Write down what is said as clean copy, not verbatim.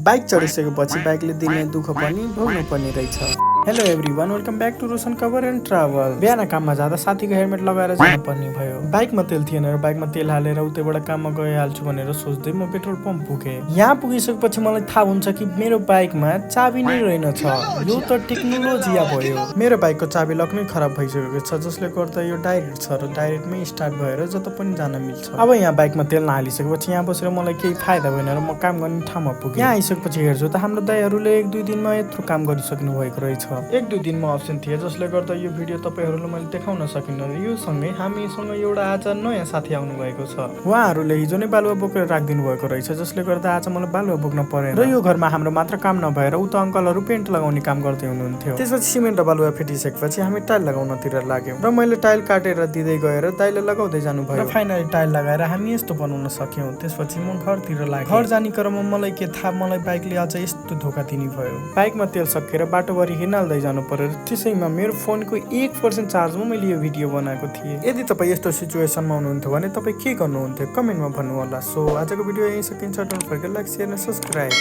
Bike चढिसकेपछि बाइकले दिने दुःख पनि भोग्नु पर्ने रहेछ। Hello everyone, welcome back to Roshan cover and travel. बिहान काममा जाँदा साथीको हेलमेट लगाएर जानु पर्ने भयो। बाइकमा तेल थिएन र बाइकमा तेल हालेर उतैबाट काममा गइहाल्छु भनेर सोच्दै म पेट्रोल पम्प पुगे। यहाँ पुगिसकेपछि मलाई थाहा हुन्छ कि मेरो बाइकमा चाबी नै रहेनछ। यो त टेक्नोलोजिया भयो। मेरो बाइकको चाबी लक नै खराब भइसकेको छ, जसले गर्दा यो डाइरेक्ट छ र डाइरेक्टमै स्टार्ट भएर जता पनि जान मिल्छ। अब यहाँ बाइकमा तेल नहालिसकेपछि यहाँ बसेर मलाई केही फाइदा भएन र म काम गर्ने ठाउँमा पुगे। यहाँ आइसकेपछि हेर्छु त हाम्रो दाइहरूले 1-2 दिनमा यत्रो काम गरिसक्नु भएको रहेछ। 1-2 दिनमा अप्सन थिए, जसले गर्दा यो भिडियो तपाईहरुलाई मैले देखाउन सकिनँ र यो सँगै हामीसँग एउटा आज नयाँ साथी आउनु भएको छ। उहाँहरूले हिजो नै बालुवा बोकेर राखिदिनु भएको रहेछ, जसले गर्दा आज मलाई बालुवा बोक्न परेन र यो घरमा हाम्रो मात्र काम नभएर उता अंकलहरू पेन्ट लगाउने काम गर्दै हुनुहुन्थ्यो। त्यसपछि सिमेन्ट र बालुवा फेटिसकेपछि हामी टाइल लगाउनतिर लाग्यौं र मैले टाइल काटेर दिँदै गएर दाइले लगाउँदै जानु भयो र फाइनली टाइल लगाएर हामी यस्तो बनाउन सक्यौं। त्यसपछि म घरतिर लागे। घर जाने क्रममा मलाई के थाहा, मलाई बाइकले आज यस्तो धोका दिने भयो। बाइकमा तेल सकिएर बाटोभरि हिँड्दै जानु पर्यो। त्यसैमा मेरो फोनको 1% चार्जमा मैले यो भिडियो बनाएको थिएँ। यदि तपाईँ यस्तो सिचुएसनमा हुनुहुन्थ्यो भने तपाईँ के गर्नुहुन्थ्यो कमेन्टमा भन्नु होला। सो आजको भिडियो यही सकिन्छ। Don't forget like, share and subscribe.